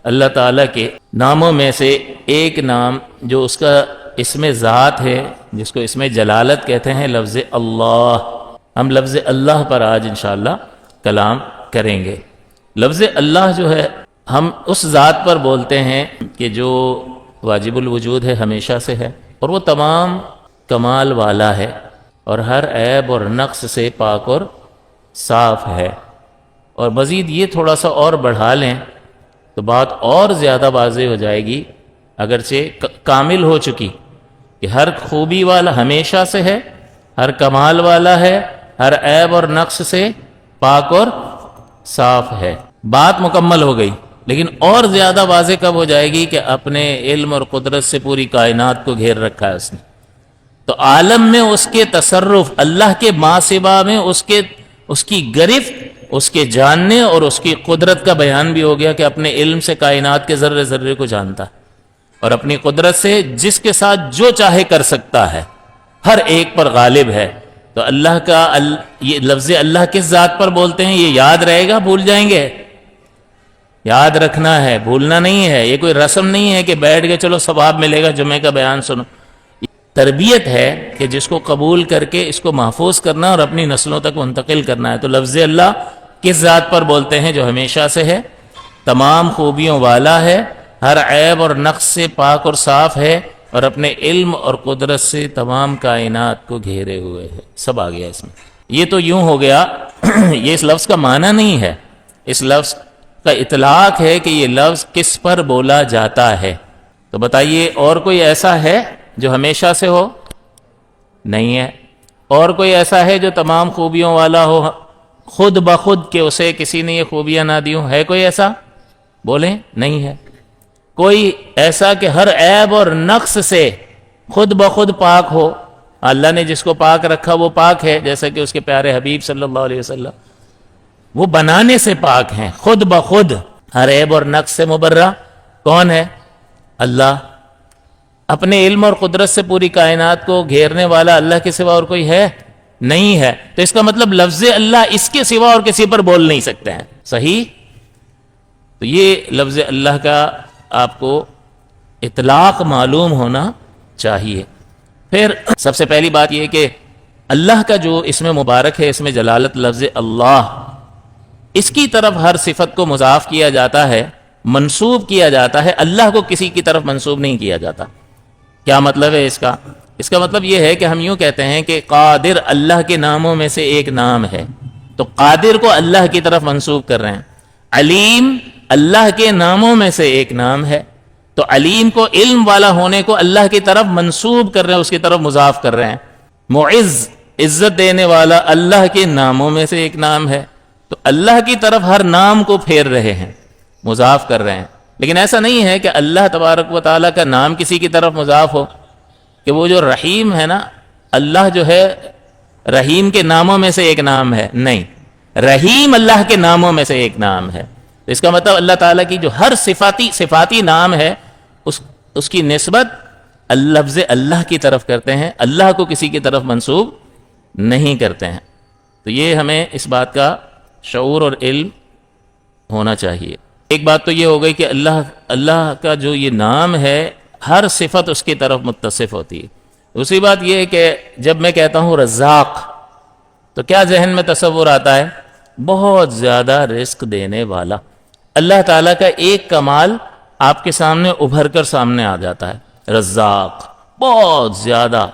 اللہ تعالیٰ کے ناموں میں سے ایک نام جو اس کا اسم ذات ہے، جس کو اسم جلالت کہتے ہیں، لفظ اللہ. ہم لفظ اللہ پر آج انشاءاللہ کلام کریں گے. لفظ اللہ جو ہے ہم اس ذات پر بولتے ہیں کہ جو واجب الوجود ہے، ہمیشہ سے ہے، اور وہ تمام کمال والا ہے اور ہر عیب اور نقص سے پاک اور صاف ہے. اور مزید یہ تھوڑا سا اور بڑھا لیں تو بات اور زیادہ واضح ہو جائے گی، اگرچہ کامل ہو چکی، کہ ہر خوبی والا ہمیشہ سے ہے، ہر کمال والا ہے، ہر عیب اور نقص سے پاک اور صاف ہے. بات مکمل ہو گئی. لیکن اور زیادہ واضح کب ہو جائے گی کہ اپنے علم اور قدرت سے پوری کائنات کو گھیر رکھا ہے اس نے. تو عالم میں اس کے تصرف، اللہ کے ما سوا میں اس کی گرفت، اس کے جاننے اور اس کی قدرت کا بیان بھی ہو گیا کہ اپنے علم سے کائنات کے ذرے ذرے کو جانتا ہے اور اپنی قدرت سے جس کے ساتھ جو چاہے کر سکتا ہے، ہر ایک پر غالب ہے. تو اللہ کا یہ لفظ اللہ کس ذات پر بولتے ہیں؟ یہ یاد رہے گا، بھول جائیں گے؟ یاد رکھنا ہے، بھولنا نہیں ہے. یہ کوئی رسم نہیں ہے کہ بیٹھ گئے چلو ثواب ملے گا جمعے کا بیان سنو. تربیت ہے کہ جس کو قبول کر کے اس کو محفوظ کرنا اور اپنی نسلوں تک منتقل کرنا ہے. تو لفظ اللہ کس ذات پر بولتے ہیں؟ جو ہمیشہ سے ہے، تمام خوبیوں والا ہے، ہر عیب اور نقص سے پاک اور صاف ہے، اور اپنے علم اور قدرت سے تمام کائنات کو گھیرے ہوئے ہے. سب آ گیا اس میں. یہ تو یوں ہو گیا یہ اس لفظ کا معنی نہیں ہے، اس لفظ کا اطلاق ہے کہ یہ لفظ کس پر بولا جاتا ہے. تو بتائیے اور کوئی ایسا ہے جو ہمیشہ سے ہو؟ نہیں ہے. اور کوئی ایسا ہے جو تمام خوبیوں والا ہو خود بخود کہ اسے کسی نے یہ خوبیاں نہ دی ہوں؟ ہے کوئی ایسا؟ بولیں. نہیں ہے. کوئی ایسا کہ ہر عیب اور نقص سے خود بخود پاک ہو؟ اللہ نے جس کو پاک رکھا وہ پاک ہے، جیسا کہ اس کے پیارے حبیب صلی اللہ علیہ وسلم وہ بنانے سے پاک ہیں، خود بخود ہر عیب اور نقص سے مبرہ. کون ہے؟ اللہ. اپنے علم اور قدرت سے پوری کائنات کو گھیرنے والا اللہ کے سوا اور کوئی ہے؟ نہیں ہے. تو اس کا مطلب لفظ اللہ اس کے سوا اور کسی پر بول نہیں سکتے ہیں. صحیح؟ تو یہ لفظ اللہ کا آپ کو اطلاق معلوم ہونا چاہیے. پھر سب سے پہلی بات یہ کہ اللہ کا جو اسم مبارک ہے، اسم جلالت لفظ اللہ، اس کی طرف ہر صفت کو مضاف کیا جاتا ہے، منسوب کیا جاتا ہے. اللہ کو کسی کی طرف منسوب نہیں کیا جاتا. کیا مطلب ہے اس کا؟ اس کا مطلب یہ ہے کہ ہم یوں کہتے ہیں کہ قادر اللہ کے ناموں میں سے ایک نام ہے، تو قادر کو اللہ کی طرف منسوب کر رہے ہیں. علیم اللہ کے ناموں میں سے ایک نام ہے، تو علیم کو، علم والا ہونے کو اللہ کی طرف منسوب کر رہے ہیں، اس کی طرف مضاف کر رہے ہیں. معز عزت دینے والا اللہ کے ناموں میں سے ایک نام ہے، تو اللہ کی طرف ہر نام کو پھیر رہے ہیں، مضاف کر رہے ہیں. لیکن ایسا نہیں ہے کہ اللہ تبارک و تعالیٰ کا نام کسی کی طرف مضاف ہو، کہ وہ جو رحیم ہے نا، اللہ جو ہے رحیم کے ناموں میں سے ایک نام ہے. نہیں، رحیم اللہ کے ناموں میں سے ایک نام ہے. تو اس کا مطلب اللہ تعالیٰ کی جو ہر صفاتی نام ہے اس کی نسبت لفظ اللہ کی طرف کرتے ہیں، اللہ کو کسی کی طرف منسوب نہیں کرتے ہیں. تو یہ ہمیں اس بات کا شعور اور علم ہونا چاہیے. ایک بات تو یہ ہو گئی کہ اللہ کا جو یہ نام ہے ہر صفت اس کی طرف متصف ہوتی ہے. دوسری بات یہ ہے کہ جب میں کہتا ہوں رزاق تو کیا ذہن میں تصور آتا ہے؟ بہت زیادہ رزق دینے والا. اللہ تعالیٰ کا ایک کمال آپ کے سامنے ابھر کر سامنے آ جاتا ہے، رزاق بہت زیادہ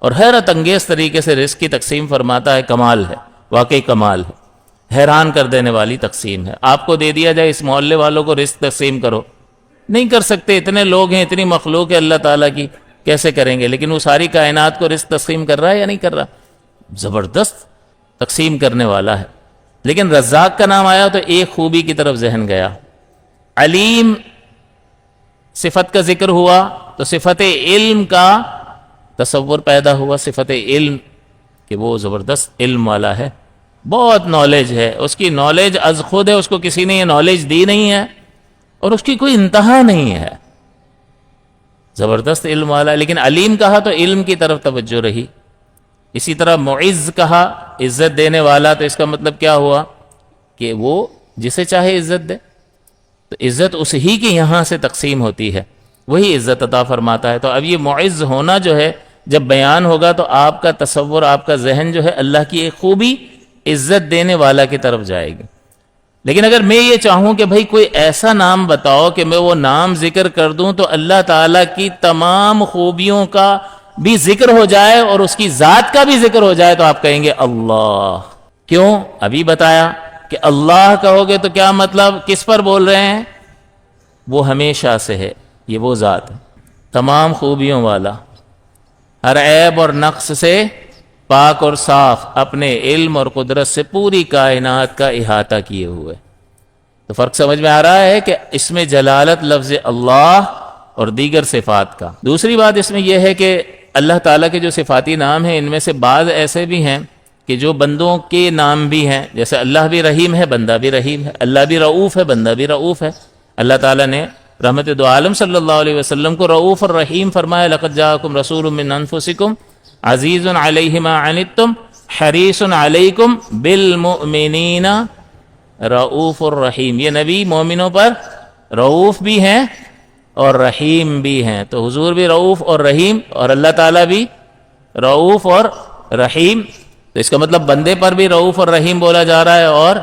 اور حیرت انگیز طریقے سے رزق کی تقسیم فرماتا ہے. کمال ہے، واقعی کمال ہے، حیران کر دینے والی تقسیم ہے. آپ کو دے دیا جائے اس محلے والوں کو رزق تقسیم کرو، نہیں کر سکتے. اتنے لوگ ہیں، اتنی مخلوق ہے اللہ تعالیٰ کی، کیسے کریں گے؟ لیکن وہ ساری کائنات کو رزق تقسیم کر رہا ہے یا نہیں کر رہا؟ زبردست تقسیم کرنے والا ہے. لیکن رزاق کا نام آیا تو ایک خوبی کی طرف ذہن گیا. علیم صفت کا ذکر ہوا تو صفت علم کا تصور پیدا ہوا. صفت علم کہ وہ زبردست علم والا ہے، بہت نالج ہے، اس کی نالج از خود ہے، اس کو کسی نے یہ نالج دی نہیں ہے اور اس کی کوئی انتہا نہیں ہے. زبردست علم والا ہے. لیکن علیم کہا تو علم کی طرف توجہ رہی. اسی طرح معز کہا، عزت دینے والا، تو اس کا مطلب کیا ہوا کہ وہ جسے چاہے عزت دے. تو عزت اس ہی کی یہاں سے تقسیم ہوتی ہے، وہی عزت عطا فرماتا ہے۔ تو اب یہ معز ہونا جو ہے جب بیان ہوگا تو آپ کا تصور، آپ کا ذہن جو ہے اللہ کی ایک خوبی عزت دینے والا کی طرف جائے گی۔ لیکن اگر میں یہ چاہوں کہ بھئی کوئی ایسا نام بتاؤ کہ میں وہ نام ذکر کر دوں تو اللہ تعالیٰ کی تمام خوبیوں کا بھی ذکر ہو جائے اور اس کی ذات کا بھی ذکر ہو جائے، تو آپ کہیں گے اللہ۔ کیوں؟ ابھی بتایا کہ اللہ کہو گے تو کیا مطلب، کس پر بول رہے ہیں؟ وہ ہمیشہ سے ہے، یہ وہ ذات ہے تمام خوبیوں والا، ہر عیب اور نقص سے پاک اور صاف، اپنے علم اور قدرت سے پوری کائنات کا احاطہ کیے ہوئے۔ تو فرق سمجھ میں آ رہا ہے کہ اس میں جلالت لفظ اللہ اور دیگر صفات کا۔ دوسری بات اس میں یہ ہے کہ اللہ تعالیٰ کے جو صفاتی نام ہیں ان میں سے بعض ایسے بھی ہیں کہ جو بندوں کے نام بھی ہیں، جیسے اللہ بھی رحیم ہے، بندہ بھی رحیم ہے، اللہ بھی رعوف ہے، بندہ بھی رعوف ہے۔ اللہ تعالیٰ نے رحمت دو عالم صلی اللہ علیہ وسلم کو رعوف الرحیم فرمایا، لقد جاءکم رسول من انفسکم عزیز علیہ ما عنتم حریص علیکم بالمؤمنین رعوف الرحیم۔ یہ نبی مومنوں پر رعوف بھی ہیں اور رحیم بھی ہیں۔ تو حضور بھی رعوف اور رحیم، اور اللہ تعالیٰ بھی رعوف اور رحیم۔ تو اس کا مطلب بندے پر بھی رعوف اور رحیم بولا جا رہا ہے اور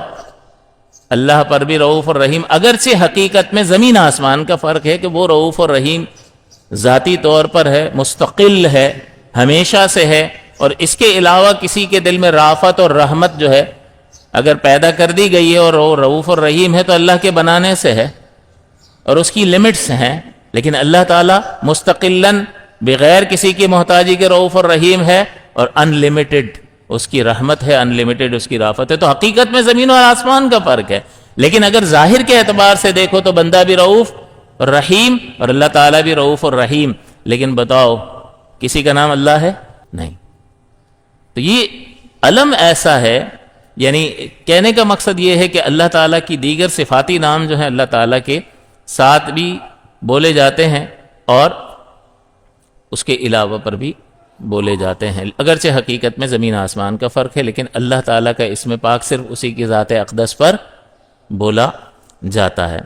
اللہ پر بھی رعوف اور رحیم، اگرچہ حقیقت میں زمین آسمان کا فرق ہے کہ وہ رعوف اور رحیم ذاتی طور پر ہے، مستقل ہے، ہمیشہ سے ہے، اور اس کے علاوہ کسی کے دل میں رافت اور رحمت جو ہے اگر پیدا کر دی گئی ہے اور وہ رعوف اور رحیم ہے تو اللہ کے بنانے سے ہے اور اس کی لمٹس ہیں۔ لیکن اللہ تعالیٰ مستقلاً بغیر کسی کی محتاجی کے رعوف اور رحیم ہے، اور ان لمیٹڈ اس کی رحمت ہے، ان لمیٹڈ اس کی رافت ہے۔ تو حقیقت میں زمین اور آسمان کا فرق ہے، لیکن اگر ظاہر کے اعتبار سے دیکھو تو بندہ بھی رعوف اور رحیم اور اللہ تعالیٰ بھی رعوف اور رحیم۔ لیکن بتاؤ کسی کا نام اللہ ہے؟ نہیں۔ تو یہ علم ایسا ہے، یعنی کہنے کا مقصد یہ ہے کہ اللہ تعالیٰ کی دیگر صفاتی نام جو ہیں اللہ تعالیٰ کے ساتھ بھی بولے جاتے ہیں اور اس کے علاوہ پر بھی بولے جاتے ہیں، اگرچہ حقیقت میں زمین آسمان کا فرق ہے، لیکن اللہ تعالیٰ کا اسم پاک صرف اسی کی ذات اقدس پر بولا جاتا ہے۔